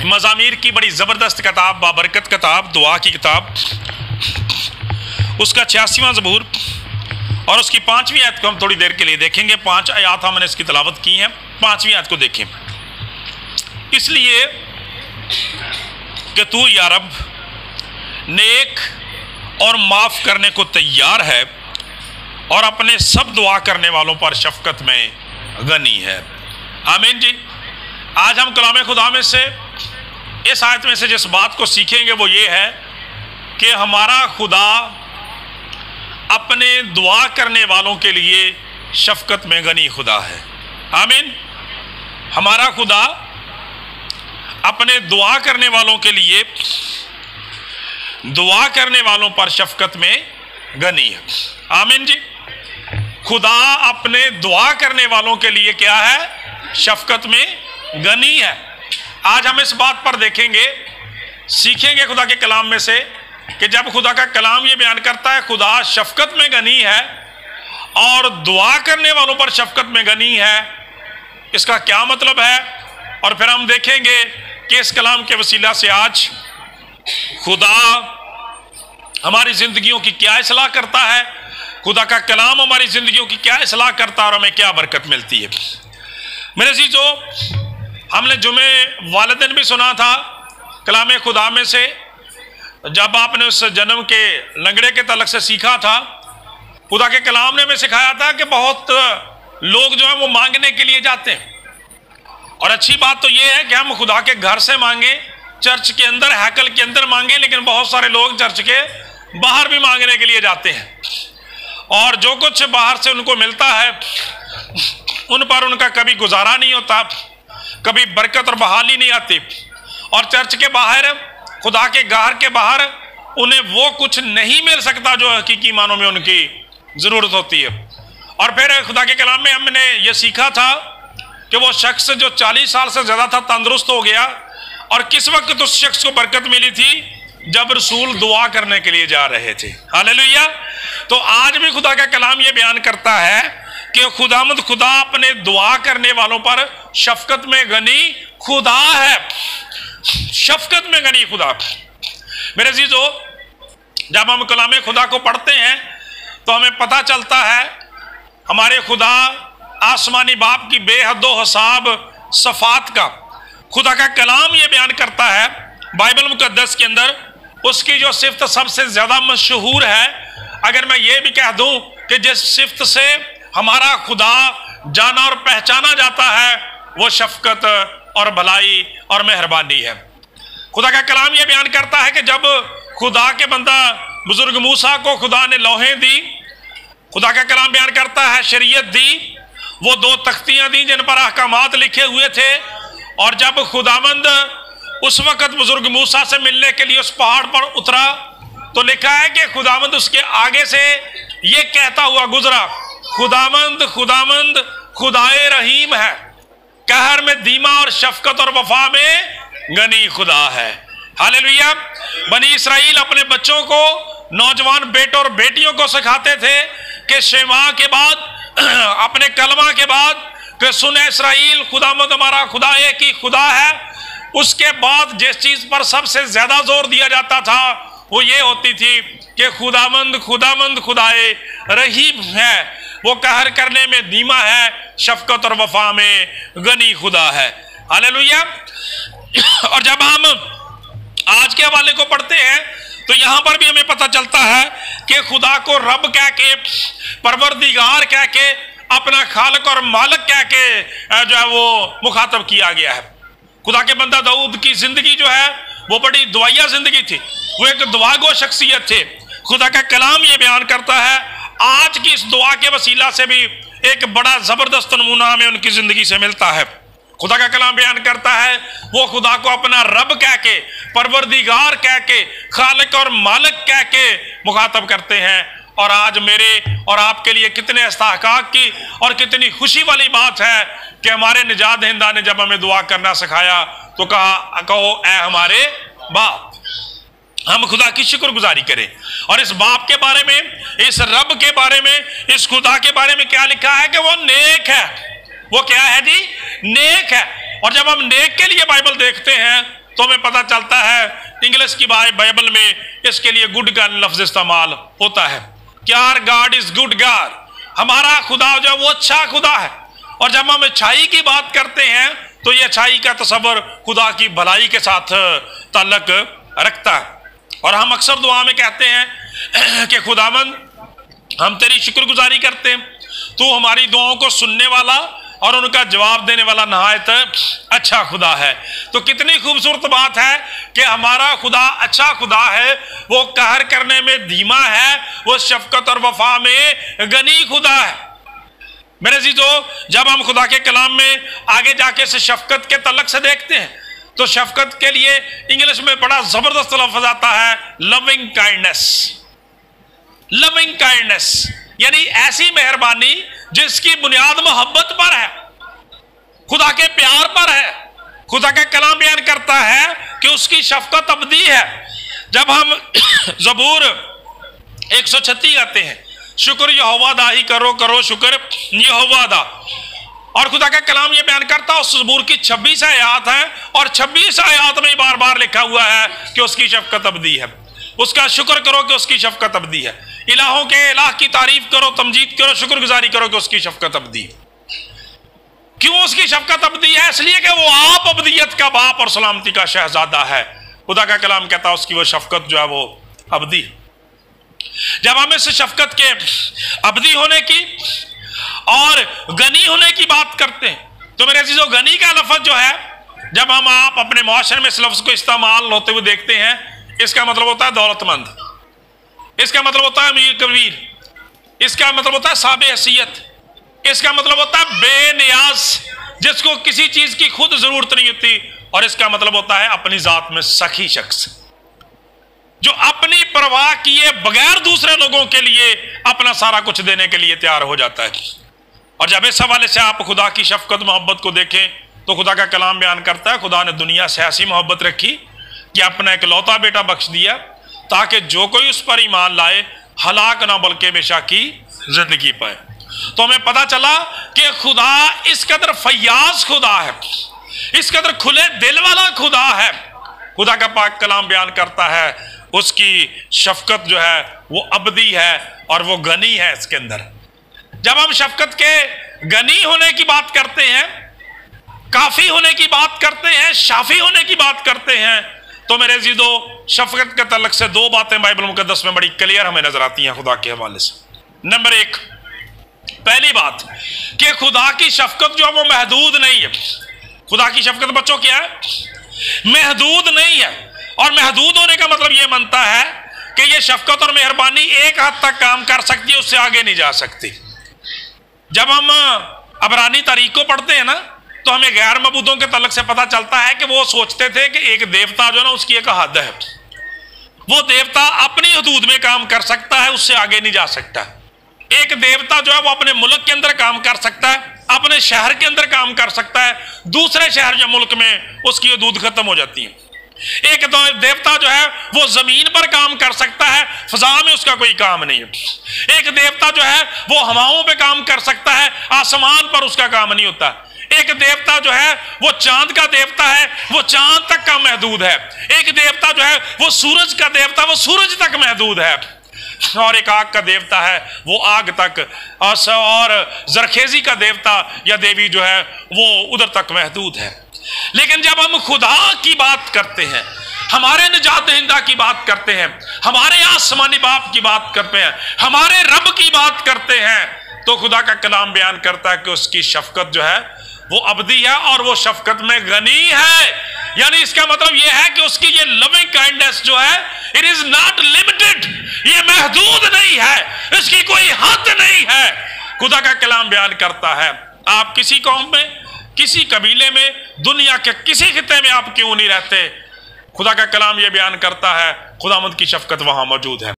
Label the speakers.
Speaker 1: مزامیر کی بڑی زبردست کتاب، بابرکت کتاب، دعا کی کتاب، اس کا 86واں زبور اور اس کی 5ویں آیت کو ہم تھوڑی دیر کے لیے دیکھیں گے۔ 5 آیات ہم نے اس کی تلاوت کی ہیں، 5ویں آیت کو دیکھیں۔ اس لیے کہ تو یا رب نیک اور معاف کرنے کو تیار ہے اور اپنے سب دعا کرنے والوں پر شفقت میں غنی ہے۔ آمین جی۔ آج ہم کلام خدا میں سے اس آیت میں سے جس بات کو سیکھیں گے وہ یہ ہے کہ ہمارا خدا اپنے دعا کرنے والوں کے لیے شفقت میں غنی خدا ہے۔ آمین۔ ہمارا خدا اپنے دعا کرنے والوں کے لیے دعا کرنے والوں پر شفقت میں غنی ہے۔ آمین جی۔ خدا اپنے دعا کرنے والوں کے لیے کیا ہے؟ شفقت میں غنی ہے۔ آج ہم اس بات پر دیکھیں گے، سیکھیں گے خدا کے کلام میں سے کہ جب خدا کا کلام یہ بیان کرتا ہے خدا شفقت میں غنی ہے اور دعا کرنے والوں پر شفقت میں غنی ہے، اس کا کیا مطلب ہے؟ اور پھر ہم دیکھیں گے کہ اس کلام کے وسیلہ سے آج خدا ہماری زندگیوں کی کیا اصلاح کرتا ہے، خدا کا کلام ہماری زندگیوں کی کیا اصلاح کرتا ہے اور ہمیں کیا برکت ملتی ہے۔ میرے عزیزو، ہم نے جمعے والدین بھی سنا تھا کلام خدا میں سے، جب آپ نے اس جنم کے لنگڑے کے تعلق سے سیکھا تھا، خدا کے کلام نے ہمیں سکھایا تھا کہ بہت لوگ جو ہیں وہ مانگنے کے لیے جاتے ہیں، اور اچھی بات تو یہ ہے کہ ہم خدا کے گھر سے مانگیں، چرچ کے اندر، ہیکل کے اندر مانگیں، لیکن بہت سارے لوگ چرچ کے باہر بھی مانگنے کے لیے جاتے ہیں، اور جو کچھ باہر سے ان کو ملتا ہے ان پر ان کا کبھی گزارا نہیں ہوتا، کبھی برکت اور بحالی نہیں آتی، اور چرچ کے باہر، خدا کے گھر کے باہر انہیں وہ کچھ نہیں مل سکتا جو حقیقی معنوں میں ان کی ضرورت ہوتی ہے۔ اور پھر خدا کے کلام میں ہم نے یہ سیکھا تھا کہ وہ شخص جو 40 سال سے زیادہ تھا تندرست ہو گیا، اور کس وقت اس شخص کو برکت ملی تھی؟ جب رسول دعا کرنے کے لیے جا رہے تھے۔ ہاللیلویہ۔ تو آج بھی خدا کا کلام یہ بیان کرتا ہے کہ خدا اپنے دعا کرنے والوں پر شفقت میں غنی خدا ہے، شفقت میں غنی خدا۔ میرے عزیزو، جب ہم کلام خدا کو پڑھتے ہیں تو ہمیں پتہ چلتا ہے ہمارے خدا آسمانی باپ کی بے حد و حساب صفات کا خدا کا کلام یہ بیان کرتا ہے بائبل مقدس کے اندر، اس کی جو صفت سب سے زیادہ مشہور ہے، اگر میں یہ بھی کہہ دوں کہ جس صفت سے ہمارا خدا جانا اور پہچانا جاتا ہے وہ شفقت اور بھلائی اور مہربانی ہے۔ خدا کا کلام یہ بیان کرتا ہے کہ جب خدا کے بندہ بزرگ موسیٰ کو خدا نے لوحیں دی، خدا کا کلام بیان کرتا ہے شریعت دی، وہ 2 تختیاں دی جن پر احکامات لکھے ہوئے تھے، اور جب خداوند اس وقت بزرگ موسیٰ سے ملنے کے لیے اس پہاڑ پر اترا تو لکھا ہے کہ خداوند اس کے آگے سے یہ کہتا ہوا گزرا، خداوند خداوند خدائے رحیم ہے، قہر میں دھیما اور شفقت اور وفا میں غنی خدا ہے۔ ہاللیلویہ۔ بنی اسرائیل اپنے بچوں کو، نوجوان بیٹوں اور بیٹیوں کو سکھاتے تھے کہ شیما کے بعد، اپنے کلمہ کے بعد کہ سن اسرائیل خداوند ہمارا خدا ایک ہی خدا ہے، اس کے بعد جس چیز پر سب سے زیادہ زور دیا جاتا تھا وہ یہ ہوتی تھی کہ خداوند خداوند خدائے رحیم ہے، وہ قہر کرنے میں دھیما ہے، شفقت اور وفا میں غنی خدا ہے۔ ہاللیلویہ۔ اور جب ہم آج کے حوالے کو پڑھتے ہیں تو یہاں پر بھی ہمیں پتہ چلتا ہے کہ خدا کو رب کہہ کے، پروردگار کہہ کے، اپنا خالق اور مالک کہہ کے جو ہے وہ مخاطب کیا گیا ہے۔ خدا کے بندہ داؤد کی زندگی جو ہے وہ بڑی دعائیہ زندگی تھی، وہ ایک دعا گو شخصیت تھے۔ خدا کا کلام یہ بیان کرتا ہے آج کی اس دعا کے وسیلہ سے بھی ایک بڑا زبردست نمونہ ہمیں ان کی زندگی سے ملتا ہے۔ خدا کا کلام بیان کرتا ہے وہ خدا کو اپنا رب کہہ کے، پروردگار کہہ کے، خالق اور مالک کہہ کے مخاطب کرتے ہیں، اور آج میرے اور آپ کے لیے کتنے استحقاق کی اور کتنی خوشی والی بات ہے کہ ہمارے نجات دہندہ نے جب ہمیں دعا کرنا سکھایا تو کہو اے ہمارے باپ۔ ہم خدا کی شکر گزاری کریں، اور اس باپ کے بارے میں، اس رب کے بارے میں، اس خدا کے بارے میں کیا لکھا ہے کہ وہ نیک ہے۔ وہ کیا ہے جی؟ نیک ہے۔ اور جب ہم نیک کے لیے بائبل دیکھتے ہیں تو ہمیں پتہ چلتا ہے انگلش کی بائبل میں اس کے لیے گڈ کا لفظ استعمال ہوتا ہے کہ our God is good God، ہمارا خدا جو ہے وہ اچھا خدا ہے. اور جب ہم اچھائی کی بات کرتے ہیں تو یہ اچھائی کا تصور خدا کی بھلائی کے ساتھ تعلق رکھتا ہے. اور ہم اکثر دعا میں کہتے ہیں کہ خداوند ہم تیری شکر گزاری کرتے ہیں، تو ہماری دعاؤں کو سننے والا اور ان کا جواب دینے والا نہایت اچھا خدا ہے. تو کتنی خوبصورت بات ہے کہ ہمارا خدا اچھا خدا ہے، وہ قہر کرنے میں دھیما ہے، وہ شفقت اور وفا میں غنی خدا ہے. میرے عزیزو، جب ہم خدا کے کلام میں آگے جا کے شفقت کے تعلق سے دیکھتے ہیں تو شفقت کے لیے انگلش میں بڑا زبردست لفظ آتا ہے لونگ کائنڈنس. لونگ کائنڈنس یعنی ایسی مہربانی جس کی بنیاد محبت پر ہے، خدا کے پیار پر ہے. خدا کا کلام بیان کرتا ہے کہ اس کی شفقت ابدی ہے. جب ہم زبور 136 آتے ہیں، شکر یہوہ دا ہی کرو کرو شکر یہوہ دا، اور خدا کا کلام یہ بیان کرتا ہے اس زبور کی 26 آیات ہیں، اور 26 آیات میں بار بار لکھا ہوا ہے کہ اس کی شفقت ابدی ہے. اس کا شکر کرو کہ اس کی شفقت ابدی ہے. الہوں کے الہ کی تعریف کرو، تمجید کرو، شکر گزاری کرو کہ اس کی شفقت ابدی ہے. کیوں اس کی شفقت ابدی ہے؟ اس لیے کہ وہ آپ ابدیت کا باپ اور سلامتی کا شہزادہ ہے. خدا کا کلام کہتا ہے اس کی وہ شفقت جو ہے وہ ابدی ہے. جب ہم اس شفقت کے ابدی ہونے کی اور غنی ہونے کی بات کرتے ہیں تو میرے عزیزو، غنی کا لفظ جو ہے جب ہم آپ اپنے معاشرے میں اس لفظ کو استعمال ہوتے ہوئے دیکھتے ہیں، اس کا مطلب ہوتا ہے دولت مند، اس کا مطلب ہوتا ہے امیر کبیر، اس کا مطلب ہوتا ہے صاحب حیثیت، اس کا مطلب ہوتا ہے بے نیاز، جس کو کسی چیز کی خود ضرورت نہیں ہوتی، اور اس کا مطلب ہوتا ہے اپنی ذات میں سخی شخص، جو اپنی پرواہ کیے بغیر دوسرے لوگوں کے لیے اپنا سارا کچھ دینے کے لیے تیار ہو جاتا ہے. اور جب اس حوالے سے آپ خدا کی شفقت محبت کو دیکھیں تو خدا کا کلام بیان کرتا ہے خدا نے دنیا سے ایسی محبت رکھی کہ اپنا ایک لوتا بیٹا بخش دیا تاکہ جو کوئی اس پر ایمان لائے ہلاک نہ بلکہ ہمیشہ کی زندگی پائے. تو ہمیں پتا چلا کہ خدا اس قدر فیاض خدا ہے، اس قدر کھلے دل والا خدا ہے. خدا کا پاک کلام بیان کرتا ہے اس کی شفقت جو ہے وہ ابدی ہے اور وہ غنی ہے اس کے اندر. جب ہم شفقت کے غنی ہونے کی بات کرتے ہیں، کافی ہونے کی بات کرتے ہیں، شافی ہونے کی بات کرتے ہیں، تو میرے عزیزو شفقت کے تعلق سے دو باتیں بائبل مقدس میں بڑی کلیئر ہمیں نظر آتی ہیں خدا کے حوالے سے. نمبر ایک، پہلی بات کہ خدا کی شفقت جو ہے وہ محدود نہیں ہے. خدا کی شفقت بچوں کیا ہے؟ محدود نہیں ہے. اور محدود ہونے کا مطلب یہ بنتا ہے کہ یہ شفقت اور مہربانی ایک حد تک کام کر سکتی ہے، اس سے آگے نہیں جا سکتی. جب ہم عبرانی تاریخ کو پڑھتے ہیں نا تو ہمیں غیر معبودوں کے تعلق سے پتہ چلتا ہے کہ وہ سوچتے تھے کہ ایک دیوتا جو ہے نا اس کی ایک حد ہے، وہ دیوتا اپنی حدود میں کام کر سکتا ہے، اس سے آگے نہیں جا سکتا. ایک دیوتا جو ہے وہ اپنے ملک کے اندر کام کر سکتا ہے، اپنے شہر کے اندر کام کر سکتا ہے، دوسرے شہر یا ملک میں اس کی حدود ختم ہو جاتی ہیں. ایک دیوتا جو ہے وہ زمین پر کام کر سکتا ہے، فضا میں اس کا کوئی کام نہیں ہے. ایک دیوتا جو ہے وہ ہواؤں پہ کام کر سکتا ہے، آسمان پر اس کا کام نہیں ہوتا. ایک دیوتا جو ہے وہ چاند کا دیوتا ہے، وہ چاند تک کا محدود ہے. ایک دیوتا جو ہے وہ سورج کا دیوتا، وہ سورج تک محدود ہے. اور ایک آگ کا دیوتا ہے، وہ آگ تک، اور زرخیزی کا دیوتا یا دیوی جو ہے وہ ادھر تک محدود ہے. لیکن جب ہم خدا کی بات کرتے ہیں، ہمارے نجات دہندہ کی بات کرتے ہیں، ہمارے آسمانی باپ کی بات کرتے ہیں، ہمارے رب کی بات کرتے ہیں، تو خدا کا کلام بیان کرتا ہے کہ اس کی شفقت جو ہے وہ ابدی ہے اور وہ شفقت میں غنی ہے. یعنی اس کا مطلب یہ ہے کہ اس کی یہ loving kindness جو ہے it is not limited، یہ محدود نہیں ہے، اس کی کوئی حد نہیں ہے. خدا کا کلام بیان کرتا ہے آپ کسی قوم میں، کسی قبیلے میں، دنیا کے کسی خطے میں آپ کیوں نہیں رہتے، خدا کا کلام یہ بیان کرتا ہے خداوند کی شفقت وہاں موجود ہے.